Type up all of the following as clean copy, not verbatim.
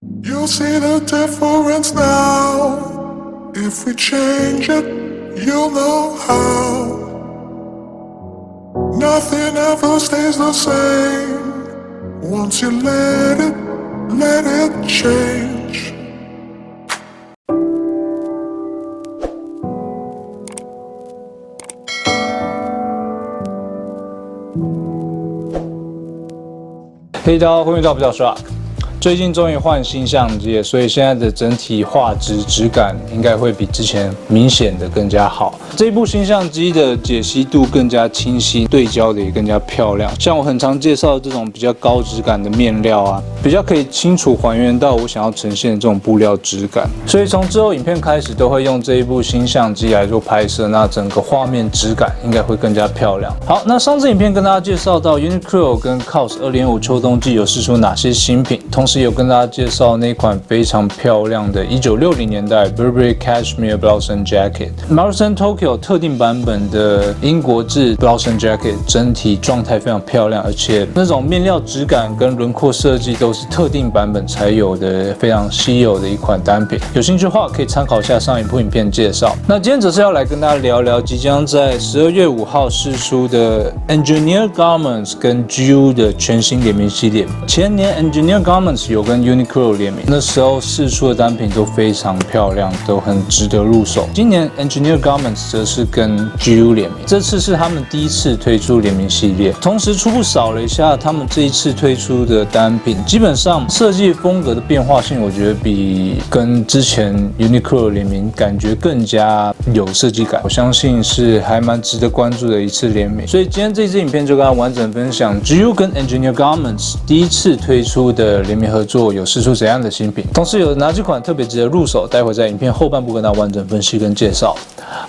You'll see the difference now. If we change it, you'll know how. Nothing ever stays the same. Once you let it change.嘿，大家好，欢迎到不叫 Shark。最近终于换新相机了，所以现在的整体画质感应该会比之前明显的更加好。这一部新相机的解析度更加清晰，对焦的也更加漂亮。像我很常介绍这种比较高质感的面料啊，比较可以清楚还原到我想要呈现的这种布料质感。所以从之后影片开始都会用这一部新相机来做拍摄，那整个画面质感应该会更加漂亮。好，那上次影片跟大家介绍到 Uniqlo 跟 COS 2.5秋冬季有释出哪些新品，同时有跟大家介绍那款非常漂亮的1960年代 Burberry Cashmere Blouse and Jacket。Marathon Tokyo 特定版本的英国制 Blouse and Jacket 整体状态非常漂亮，而且那种面料质感跟轮廓设计都是特定版本才有的，非常稀有的一款单品。有兴趣的话可以参考一下上一部影片介绍。那今天则是要来跟大家聊聊即将在12月5号释出的 Engineer Garments 跟 GU 的全新联名系列。前年 Engineer Garments 有跟 Uniqlo 联名，那时候释出的单品都非常漂亮，都很值得入手。今年 Engineer Garments 则是跟 GU 联名，这次是他们第一次推出联名系列。同时初步扫了一下他们这一次推出的单品，基本上设计风格的变化性，我觉得比跟之前 Uniqlo 联名感觉更加有设计感。我相信是还蛮值得关注的一次联名。所以今天这支影片就跟大家完整分享 GU 跟 Engineer Garments 第一次推出的联名合作有释出怎样的新品，同时有哪几款特别值得入手，待会在影片后半部跟大家完整分析跟介绍。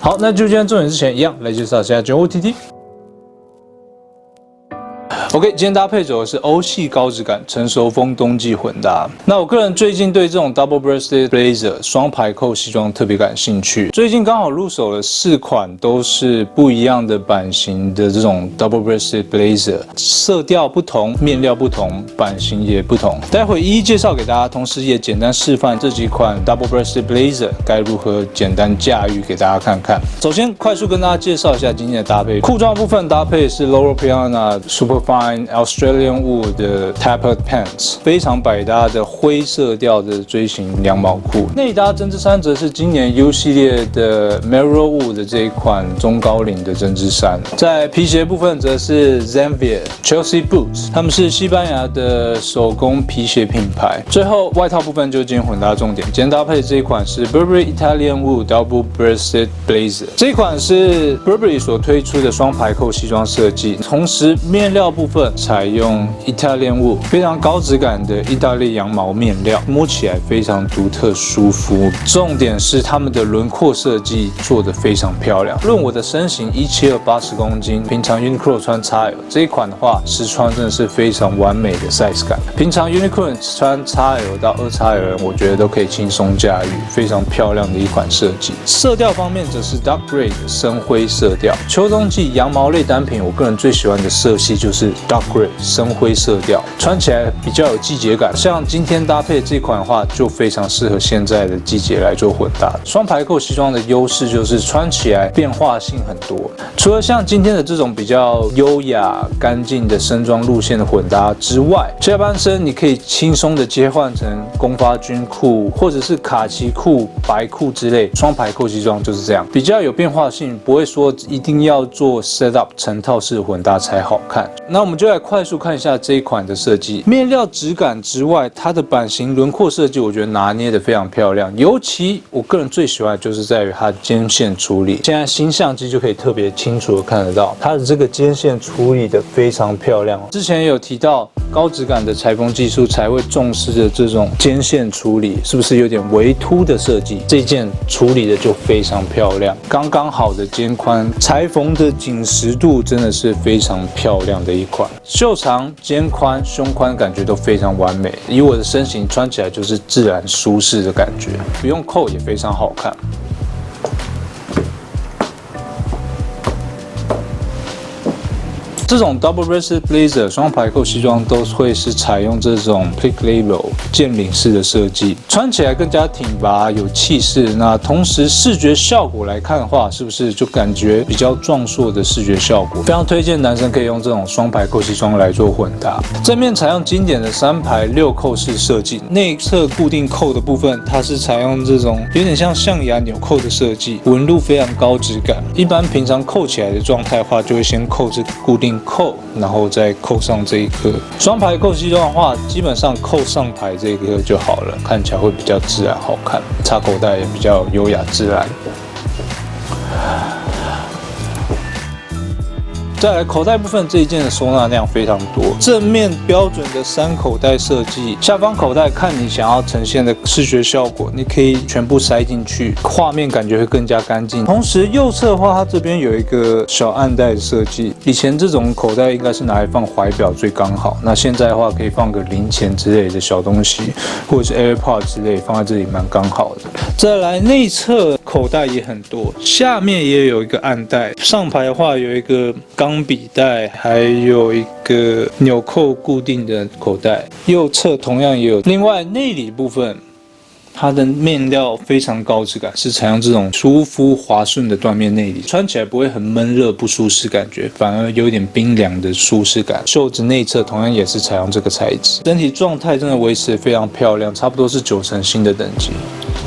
好，那就今天重点之前一样来介绍一下 GU OTT。OK， 今天搭配走的是欧系高质感成熟风冬季混搭。那我个人最近对这种 double breasted blazer 双排扣西装特别感兴趣。最近刚好入手了4款，都是不一样的版型的这种 double breasted blazer， 色调不同，面料不同，版型也不同。待会一一介绍给大家，同时也简单示范这几款 double breasted blazer 该如何简单驾驭给大家看看。首先快速跟大家介绍一下今天的搭配。裤装部分搭配是 Loro Piana Superfine Australian Wool 的 Tapered Pants， 非常百搭的灰色调的锥形羊毛裤。内搭针织衫则是今年 U 系列的 Merino Wool 的这一款中高领的针织衫。在皮鞋部分则是 Zenvia Chelsea Boots， 他们是西班牙的手工皮鞋品牌。最后外套部分就是今天混搭重点，今天搭配这一款是 Burberry Italian Wool Double Breasted Blazer， 这一款是 Burberry 所推出的双排扣西装设计，同时面料部分采用 Italian Wool， 非常高质感的意大利羊毛面料，摸起来非常独特舒服。重点是他们的轮廓设计做得非常漂亮。论我的身形172 80公斤，平常 Uniqlo 穿 XL， 这一款的话实穿真的是非常完美的 size 感。平常 Uniqlo 穿 XL 到2XL， 我觉得都可以轻松驾驭，非常漂亮的一款设计。色调方面则是 Dark Gray 的深灰色调。秋冬季羊毛类单品，我个人最喜欢的色系就是 Dark Gray 深灰色调，穿起来比较有季节感。像今天搭配这款的话，就非常适合现在的季节来做混搭。双排扣西装的优势就是穿起来变化性很多，除了像今天的这种比较优雅干净的身装路线的混搭之外，下半身你可以轻松的切换成公发军裤或者是卡其裤、白裤之类。双排扣西装就是这样，比较有变化性，不会说一定要做 set up 成套式混搭才好看。那我们就来快速看一下这一款的设计。面料质感之外，它的版型轮廓设计我觉得拿捏的非常漂亮，尤其我个人最喜欢的就是在于它的肩线处理。现在新相机就可以特别清楚的看得到它的这个肩线处理的非常漂亮。之前也有提到高质感的裁缝技术才会重视的这种肩线处理，是不是有点微凸的设计？这件处理的就非常漂亮，刚刚好的肩宽，裁缝的紧实度真的是非常漂亮的一款。袖长、肩宽、胸宽感觉都非常完美，以我的身形穿起来就是自然舒适的感觉，不用扣也非常好看。这种 double breasted blazer 双排扣西装都会是采用这种 peak label 剑领式的设计，穿起来更加挺拔有气势。那同时视觉效果来看的话，是不是就感觉比较壮硕的视觉效果？非常推荐男生可以用这种双排扣西装来做混搭。正面采用经典的3排6扣式设计，内侧固定扣的部分它是采用这种有点像象牙纽扣的设计，纹路非常高质感。一般平常扣起来的状态的话，就会先扣这个固定扣，然后再扣上这一颗。双排扣西装的话，基本上扣上排这一颗就好了，看起来会比较自然好看，插口袋也比较优雅自然。再来口袋部分，这一件的收纳量非常多，正面标准的3口袋设计，下方口袋看你想要呈现的视觉效果，你可以全部塞进去，画面感觉会更加干净。同时右侧的话，它这边有一个小暗袋的设计，以前这种口袋应该是拿来放怀表最刚好，那现在的话可以放个零钱之类的小东西，或者是 AirPod 之类放在这里蛮刚好的。再来内侧口袋也很多，下面也有一个暗袋，上排的话有一个钢笔袋，还有一个纽扣固定的口袋，右侧同样也有。另外内里部分，它的面料非常高质感，是采用这种舒服滑顺的缎面内里，穿起来不会很闷热不舒适感觉，反而有点冰凉的舒适感。袖子内侧同样也是采用这个材质，整体状态真的维持得非常漂亮，差不多是9成新的等级。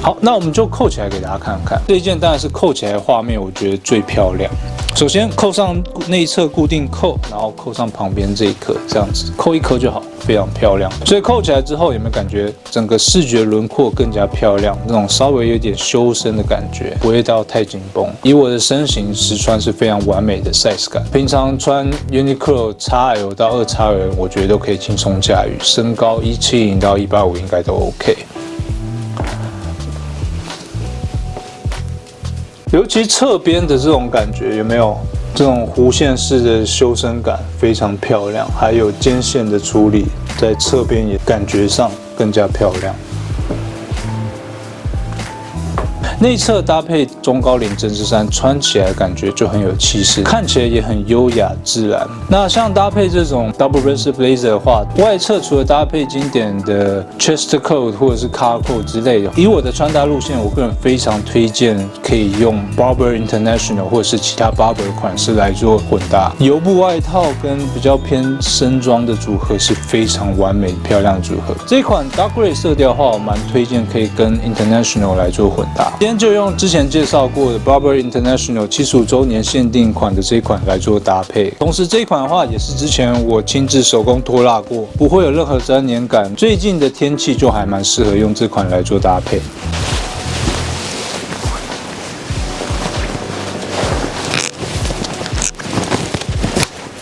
好，那我们就扣起来给大家看看。这一件当然是扣起来的画面，我觉得最漂亮。首先扣上内侧固定扣，然后扣上旁边这一颗，这样子扣一颗就好，非常漂亮。所以扣起来之后，有没有感觉整个视觉轮廓更加漂亮？那种稍微有点修身的感觉，不会到太紧绷。以我的身形实穿是非常完美的 size 感。平常穿 Uniqlo XL 到2XL，我觉得都可以轻松驾驭。身高170到185应该都 OK。尤其侧边的这种感觉，有没有这种弧线式的修身感，非常漂亮。还有肩线的处理，在侧边也感觉上更加漂亮。内侧搭配中高领针织衫，穿起来感觉就很有气势，看起来也很优雅自然。那像搭配这种 double breasted blazer 的话，外侧除了搭配经典的 chest coat 或者是 collar coat 之类的，以我的穿搭路线，我个人非常推荐可以用 Barbour International 或者是其他 Barbour 款式来做混搭。油布外套跟比较偏深装的组合是非常完美漂亮的组合。这款 dark gray 色调的话，我蛮推荐可以跟 International 来做混搭。今天就用之前介绍过的 Barbour International 75周年限定款的这一款来做搭配，同时这一款的话也是之前我亲自手工拖拉过，不会有任何粘黏感。最近的天气就还蛮适合用这款来做搭配。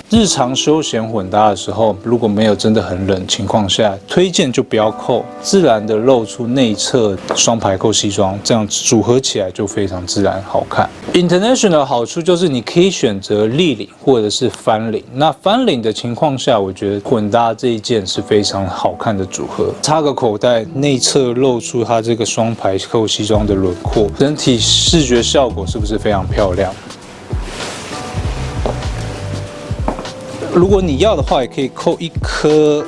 日常休闲混搭的时候，如果没有真的很冷情况下，推荐就不要扣，自然的露出内侧双排扣西装，这样组合起来就非常自然好看。International 的好处就是你可以选择立领或者是翻领，那翻领的情况下，我觉得混搭这一件是非常好看的组合。插个口袋，内侧露出它这个双排扣西装的轮廓，整体视觉效果是不是非常漂亮？如果你要的话，也可以扣一颗，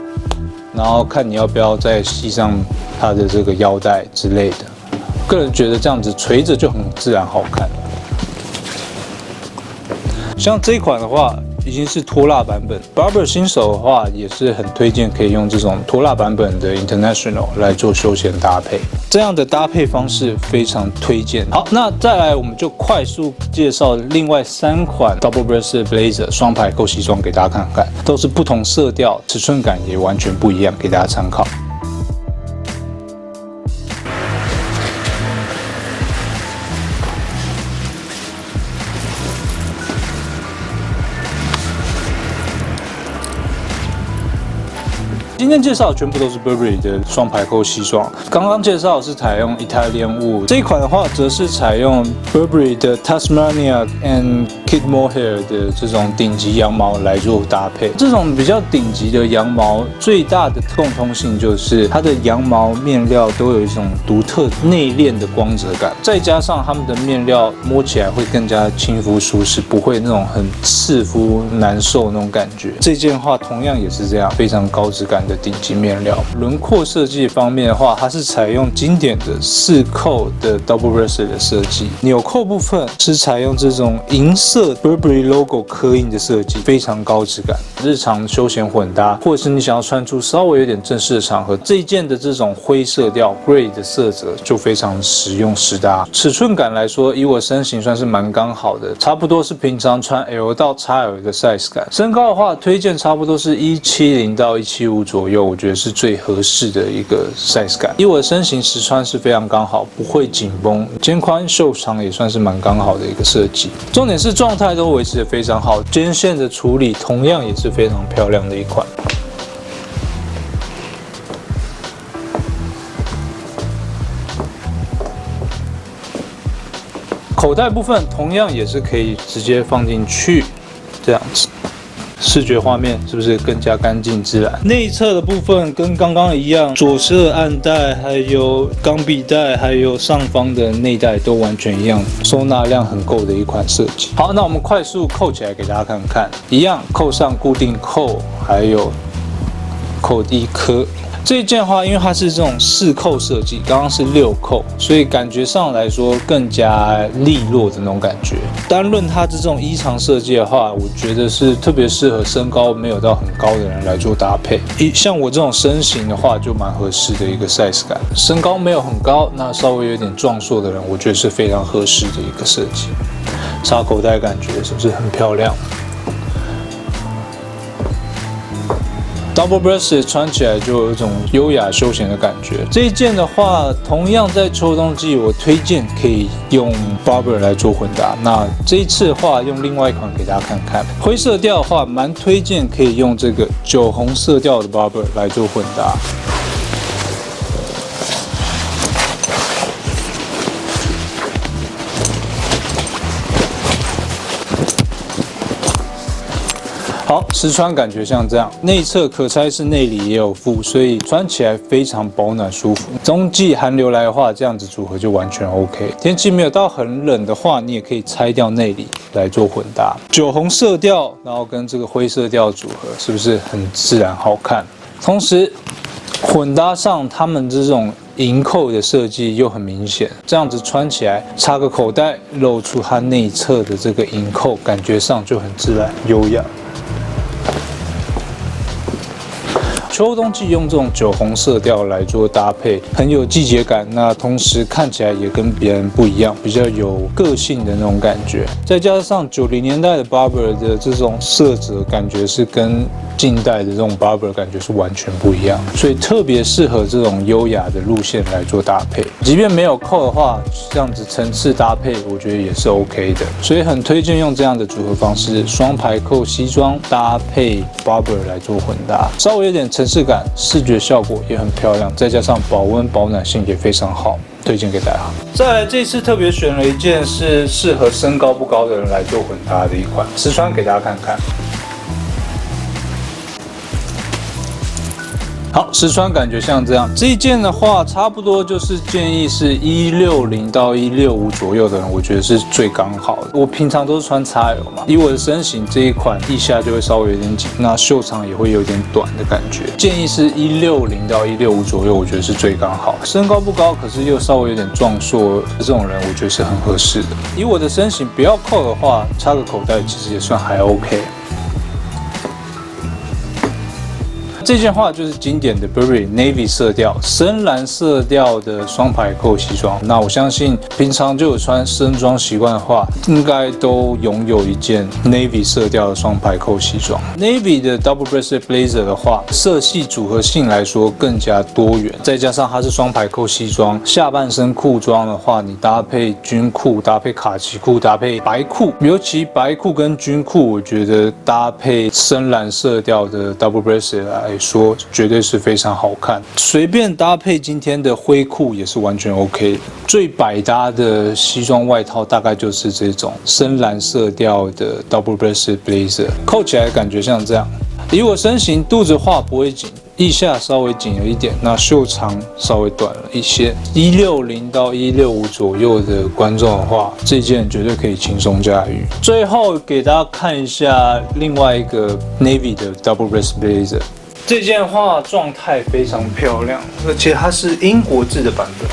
然后看你要不要再系上它的这个腰带之类的。个人觉得这样子垂着就很自然好看了。像这一款的话，已经是拖拉版本。Barbour 新手的话，也是很推荐可以用这种拖拉版本的 International 来做休闲搭配。这样的搭配方式非常推荐。好，那再来我们就快速介绍另外3款 double breasted blazer 双排扣西装给大家看看，都是不同色调，尺寸感也完全不一样，给大家参考。今天介绍的全部都是 Burberry 的双排扣西装。刚刚介绍的是采用 Italian Wool， 这一款的话则是采用 Burberry 的 Tasmania and Kid Mohair 的这种顶级羊毛来做搭配。这种比较顶级的羊毛最大的共通性就是它的羊毛面料都有一种独特内敛的光泽感，再加上它们的面料摸起来会更加亲肤舒适，不会那种很刺肤难受那种感觉。这件的话同样也是这样，非常高质感的顶级面料。轮廓设计方面的话，它是采用经典的4扣的 double breasted 的设计，纽扣部分是采用这种银色 Burberry logo 刻印的设计，非常高质感。日常休闲混搭，或者是你想要穿出稍微有点正式的场合，这一件的这种灰色调 gray 的色泽就非常实用实搭。尺寸感来说，以我身形算是蛮刚好的，差不多是平常穿 L 到 XL 的 size 感。身高的话，推荐差不多是170到175左右，我觉得是最合适的一个 size 感。以我的身形实穿是非常刚好，不会紧绷，肩宽袖长也算是蛮刚好的一个设计。重点是状态都维持得非常好，肩线的处理同样也是非常漂亮的一款。口袋部分同样也是可以直接放进去，这样子。视觉画面是不是更加干净自然？内侧的部分跟刚刚一样，左侧暗带，还有钢笔带，还有上方的内带都完全一样，收纳量很够的一款设计。好，那我们快速扣起来给大家看看，一样扣上固定扣，还有扣第一颗。这一件的话，因为它是这种4扣设计，刚刚是6扣，所以感觉上来说更加利落的那种感觉。单论它这种衣长设计的话，我觉得是特别适合身高没有到很高的人来做搭配。像我这种身形的话，就蛮合适的一个 size 感。身高没有很高，那稍微有点壮硕的人，我觉得是非常合适的一个设计。插口袋感觉是不是很漂亮？Double breasted 穿起来就有一种优雅休闲的感觉。这一件的话，同样在秋冬季，我推荐可以用 Barbour 来做混搭。那这一次的话，用另外一款给大家看看。灰色调的话，蛮推荐可以用这个酒红色调的 Barbour 来做混搭。好，实穿感觉像这样，内侧可拆式内里也有附，所以穿起来非常保暖舒服。冬季寒流来的话，这样子组合就完全 OK。天气没有到很冷的话，你也可以拆掉内里来做混搭。酒红色调，然后跟这个灰色调组合，是不是很自然好看？同时，混搭上他们这种银扣的设计又很明显，这样子穿起来，插个口袋，露出它内侧的这个银扣，感觉上就很自然优雅。秋冬季用这种酒红色调来做搭配，很有季节感。那同时看起来也跟别人不一样，比较有个性的那种感觉。再加上90年代的 Barbour 的这种色泽，感觉是跟近代的这种 Barbour 感觉是完全不一样，所以特别适合这种优雅的路线来做搭配。即便没有扣的话，这样子层次搭配，我觉得也是 OK 的。所以很推荐用这样的组合方式，双排扣西装搭配 Barbour 来做混搭，稍微有点层次感，视觉效果也很漂亮，再加上保温保暖性也非常好，推荐给大家。再来，这次特别选了一件是适合身高不高的人来做混搭的一款，实穿给大家看看。好，实穿感觉像这样。这一件的话，差不多就是建议是160到165左右的人，我觉得是最刚好的。我平常都是穿 XL 嘛，以我的身形，这一款腋下就会稍微有点紧，那袖长也会有点短的感觉。建议是160到165左右，我觉得是最刚好。身高不高，可是又稍微有点壮硕，这种人我觉得是很合适的。以我的身形，不要扣的话，插个口袋其实也算还 OK。这件话就是经典的 Burberry Navy 色调，深蓝色调的双排扣西装。那我相信平常就有穿深装习惯的话，应该都拥有一件 Navy 色调的双排扣西装。Navy 的 Double Breasted Blazer 的话，色系组合性来说更加多元，再加上它是双排扣西装，下半身裤装的话，你搭配军裤、搭配卡其裤、搭配白裤，尤其白裤跟军裤，我觉得搭配深蓝色调的 Double Breasted 来说，绝对是非常好看。随便搭配今天的灰裤也是完全 OK 的。最百搭的西装外套大概就是这种深蓝色调的 double breasted blazer， 扣起来感觉像这样。以我身形，肚子画不会紧，腋下稍微紧了一点，那袖长稍微短了一些。160到165左右的观众的话，这件绝对可以轻松驾驭。最后给大家看一下另外一个 navy 的 double breasted blazer， 这件的话状态非常漂亮，而且它是英国制的版本。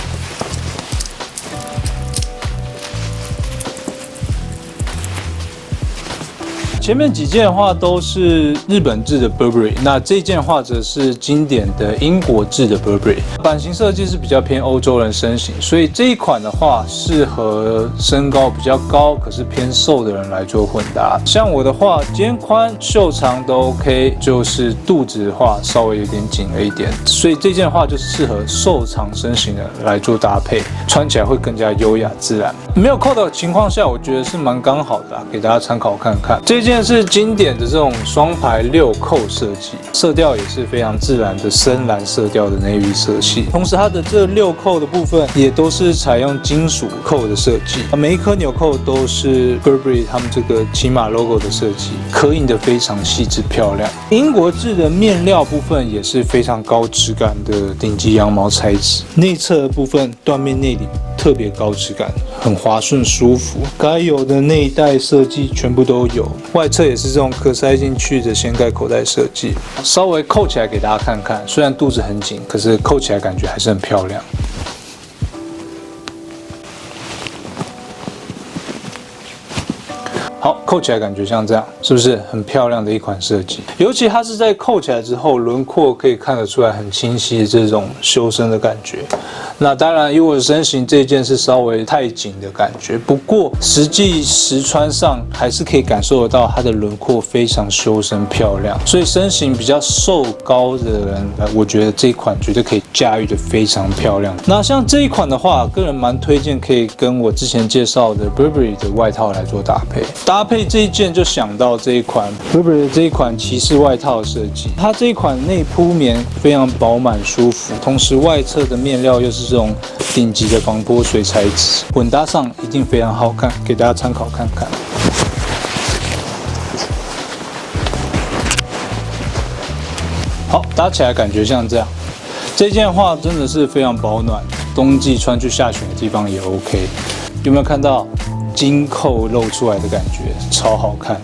前面几件的话都是日本制的 Burberry， 那这件的话则是经典的英国制的 Burberry。版型设计是比较偏欧洲人身形，所以这一款的话适合身高比较高可是偏瘦的人来做混搭。像我的话，肩宽袖长都 OK， 就是肚子的话稍微有点紧了一点，所以这件的话就适合瘦长身形的人来做搭配，穿起来会更加优雅自然。没有扣的情况下，我觉得是蛮刚好的给大家参考看看。这件是经典的这种双排6扣设计，色调也是非常自然的深蓝色调的 navy 色系。同时它的这6扣的部分也都是采用金属扣的设计，每一颗纽扣都是 Burberry 他们这个骑马 logo 的设计，刻印的非常细致漂亮。英国制的面料部分也是非常高质感的顶级羊毛材质，内侧的部分缎面内里特别高质感，很滑顺舒服，该有的内袋设计全部都有，外侧也是这种可塞进去的掀盖口袋设计。稍微扣起来给大家看看，虽然肚子很紧，可是扣起来感觉还是很漂亮。好，扣起来感觉像这样，是不是很漂亮的一款设计？尤其它是在扣起来之后，轮廓可以看得出来很清晰的这种修身的感觉。那当然，以我的身形，这件是稍微太紧的感觉，不过实际实穿上还是可以感受得到它的轮廓非常修身漂亮。所以身形比较瘦高的人，我觉得这一款绝对可以驾驭的非常漂亮。那像这一款的话，个人蛮推荐可以跟我之前介绍的 Burberry 的外套来做搭配。搭配这一件就想到这一款 Burberry 的这一款骑士外套设计，它这一款内铺棉非常饱满舒服，同时外侧的面料又是这种顶级的防泼水材质，混搭上一定非常好看，给大家参考看看。好，搭起来感觉像这样。这件的话真的是非常保暖，冬季穿去下雪的地方也 OK。有没有看到金扣露出来的感觉，超好看的。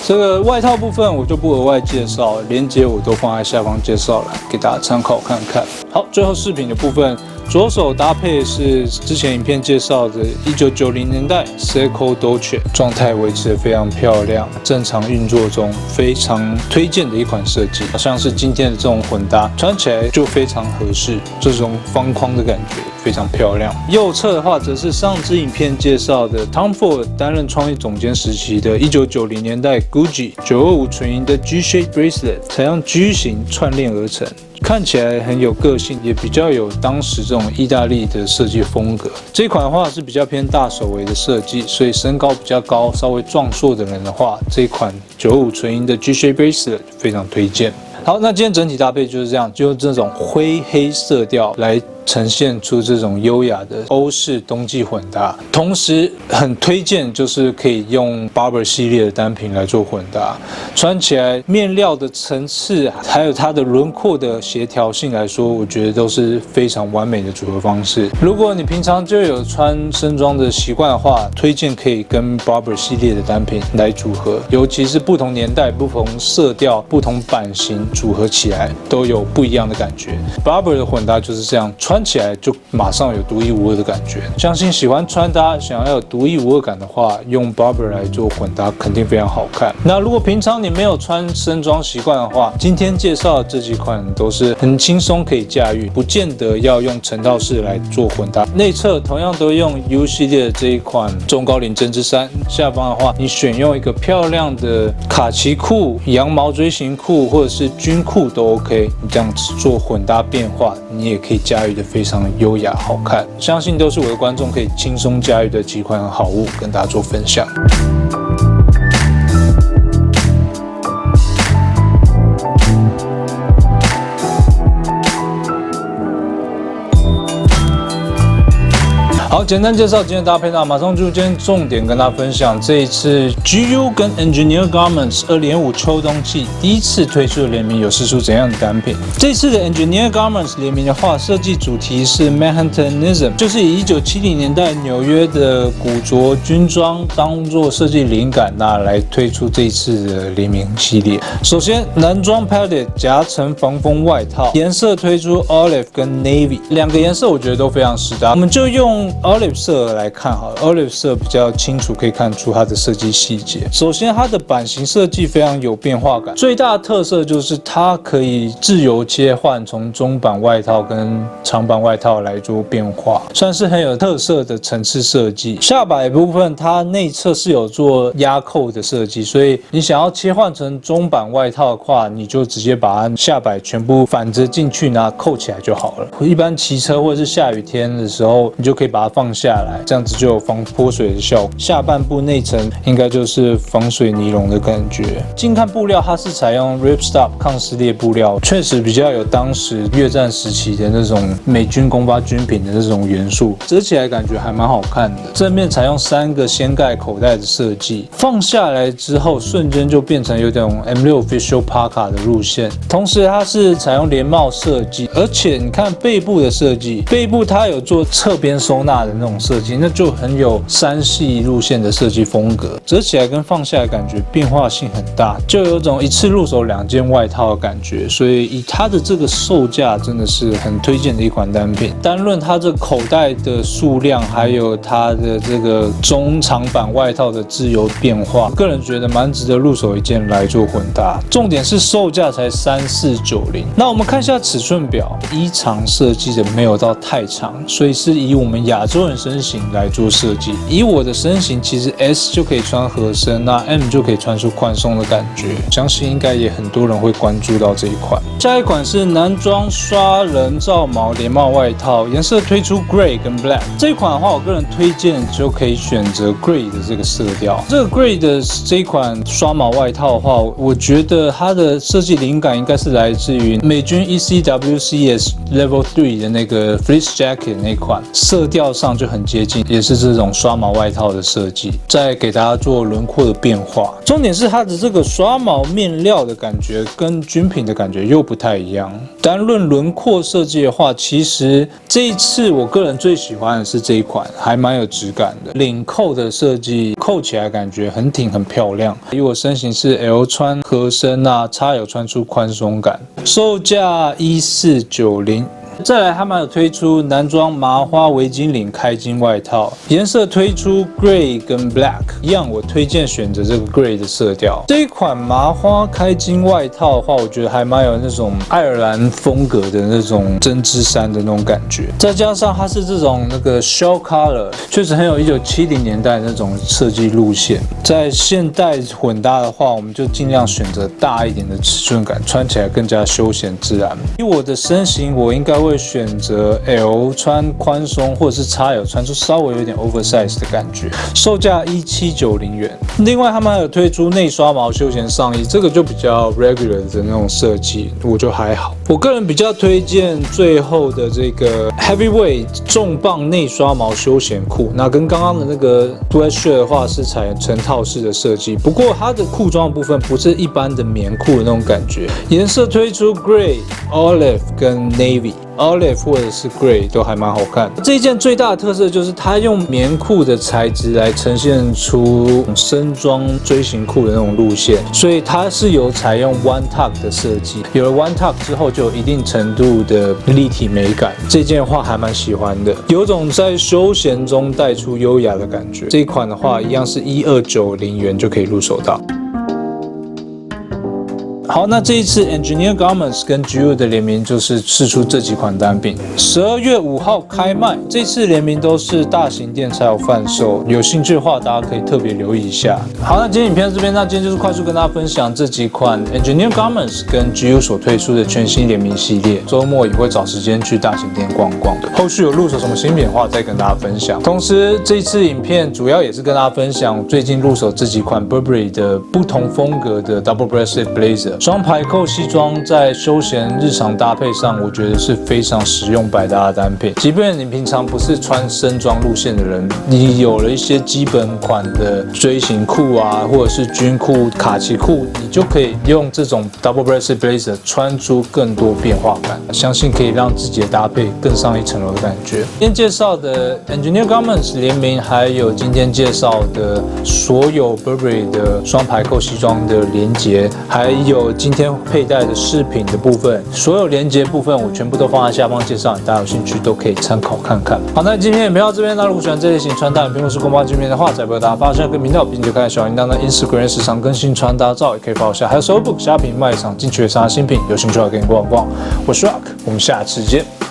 这个外套部分我就不额外介绍，连结我都放在下方介绍栏，给大家参考看看。好，最后饰品的部分，左手搭配是之前影片介绍的1990年代 Seiko Dolce， 状态维持得非常漂亮，正常运作中，非常推荐的一款设计。像是今天的这种混搭，穿起来就非常合适，这种方框的感觉非常漂亮。右侧的话，则是上支影片介绍的 Tom Ford 担任创意总监时期的1990年代 Gucci 925纯银的 G-shaped bracelet， 采用 G 型串链而成。看起来很有个性，也比较有当时这种意大利的设计风格。这款的话是比较偏大手围的设计，所以身高比较高、稍微壮硕的人的话，这款925纯银的 G-shaped bracelet 非常推荐。好，那今天整体搭配就是这样，就这种灰黑色调来呈现出这种优雅的欧式冬季混搭，同时很推荐就是可以用 Barbour 系列的单品来做混搭，穿起来面料的层次还有它的轮廓的协调性来说，我觉得都是非常完美的组合方式。如果你平常就有穿身装的习惯的话，推荐可以跟 Barbour 系列的单品来组合，尤其是不同年代、不同色调、不同版型组合起来都有不一样的感觉。Barbour 的混搭就是这样，穿起来就马上有独一无二的感觉。相信喜欢穿搭、想要有独一无二感的话，用 Barbour 来做混搭肯定非常好看。那如果平常你没有穿身装习惯的话，今天介绍的这几款都是很轻松可以驾驭，不见得要用成套式来做混搭。内侧同样都用 U 系列的这一款中高领针织衫，下方的话你选用一个漂亮的卡其裤、羊毛锥形裤或者是军裤都 OK， 你这样子做混搭变化，你也可以驾驭的非常优雅好看。相信都是我的观众可以轻松驾驭的几款好物，跟大家做分享。简单介绍今天的搭配，那马上就今天重点跟大家分享这一次 GU 跟 Engineer Garments 2.5秋冬季第一次推出的联名有释出怎样的单品？这次的 Engineer Garments 联名的话，设计主题是 Manhattanism， 就是以1970年代纽约的古着军装当做设计灵感，那来推出这一次的联名系列。首先，男装 Palette 夹层防风外套，颜色推出 Olive 跟 Navy 两个颜色，我觉得都非常实搭。我们就用 Olive 色来看好了 ，Olive 色比较清楚，可以看出它的设计细节。首先，它的版型设计非常有变化感，最大的特色就是它可以自由切换，从中版外套跟长版外套来做变化，算是很有特色的层次设计。下摆部分，它内侧是有做压扣的设计，所以你想要切换成中版外套的话，你就直接把它下摆全部反折进去，拿扣起来就好了。一般骑车或者是下雨天的时候，你就可以把它放下来，这样子就有防泼水的效果。下半部内层应该就是防水尼龙的感觉。近看布料，它是采用 Ripstop 抗撕裂布料，确实比较有当时越战时期的那种美军公发军品的那种元素，折起来感觉还蛮好看的。正面采用3个掀盖口袋的设计，放下来之后瞬间就变成有点 M6 Official Parka 的路线。同时，它是采用连帽设计，而且你看背部的设计，背部它有做侧边收纳的那种设计，那就很有山系路线的设计风格。折起来跟放下来感觉变化性很大，就有种一次入手2件外套的感觉。所以以它的这个售价，真的是很推荐的一款单品。单论它这口袋的数量，还有它的这个中长版外套的自由变化，个人觉得蛮值得入手一件来做混搭。重点是售价才3490。那我们看一下尺寸表，衣长设计的没有到太长，所以是以我们亚洲人身形来做设计。以我的身形，其实 S 就可以穿合身，那 M 就可以穿出宽松的感觉。相信应该也很多人会关注到这一款。下一款是男装刷人造毛连帽外套，颜色推出 Gray 跟 Black。这一款的话，我个人推荐就可以选择 Gray 的这个色调。这个 Gray 的这一款刷毛外套的话，我觉得它的设计灵感应该是来自于美军 ECWCS Level 3的那个 Fleece Jacket 那款，色调上就很接近，也是这种刷毛外套的设计，再给大家做轮廓的变化。重点是它的这个刷毛面料的感觉跟军品的感觉又不太一样。单论轮廓设计的话，其实这一次我个人最喜欢的是这一款，还蛮有质感的。领扣的设计，扣起来感觉很挺很漂亮。以我身形是 L 穿合身啊，XL穿出宽松感。售价1490。再来，他们有推出男装麻花围巾领开襟外套，颜色推出 Gray 跟 Black， 一样我推荐选择这个 Gray 的色调。这一款麻花开襟外套的话，我觉得还蛮有那种爱尔兰风格的那种针织衫的那种感觉，再加上它是这种那个 shell color， 确实很有1970年代那种设计路线。在现代混搭的话，我们就尽量选择大一点的尺寸感，穿起来更加休闲自然。以我的身形，我应该会选择 L 穿宽松，或者是 XL 穿出稍微有点 oversize 的感觉。售价1790元。另外，他们还有推出内刷毛休闲上衣，这个就比较 regular 的那种设计，我就还好。我个人比较推荐最后的这个 heavyweight 重磅内刷毛休闲裤，那跟刚刚的那个 sweatshirt 的话是采成套式的设计，不过它的裤装的部分不是一般的棉裤的那种感觉。颜色推出 Gray、Olive 跟 Navy。Olive 或者是 Gray 都还蛮好看的。这一件最大的特色就是它用棉裤的材质来呈现出深装锥形裤的那种路线，所以它是有采用 One Tuck 的设计。有了 One Tuck 之后，就有一定程度的立体美感。这件的话还蛮喜欢的，有种在休闲中带出优雅的感觉。这一款的话，一样是1290元就可以入手到。好，那这一次 Engineer Garments 跟 GU 的联名就是释出这几款单品，12月5号开卖。这次联名都是大型店才有贩售，有兴趣的话大家可以特别留意一下。好，那今天影片到这边，那今天就是快速跟大家分享这几款 Engineer Garments 跟 GU 所推出的全新联名系列，周末也会找时间去大型店逛逛的。后续有入手什么新品的话，再跟大家分享。同时，这次影片主要也是跟大家分享最近入手这几款 Burberry 的不同风格的 Double Breasted Blazer。双排扣西装在休闲日常搭配上，我觉得是非常实用百搭的单品。即便你平常不是穿深装路线的人，你有了一些基本款的锥形裤啊，或者是军裤、卡其裤，你就可以用这种 double breasted blazer 穿出更多变化感，相信可以让自己的搭配更上一层楼的感觉。今天介绍的 Engineer Garments 联名，还有今天介绍的所有 Burberry 的双排扣西装的连结，还有今天佩戴的饰品的部分，所有连结部分我全部都放在下方介绍，大家有兴趣都可以参考看看。好，那今天影片到这边，那如果喜欢这类型穿搭影片或是公报镜片的话，再不要大家发现跟频道，并且开小铃铛的 Instagram 时常更新穿搭照，也可以follow下，还有 Soulbook 虾皮卖场进去的商新品，有兴趣的可以逛逛。我是 Rock， 我们下次见。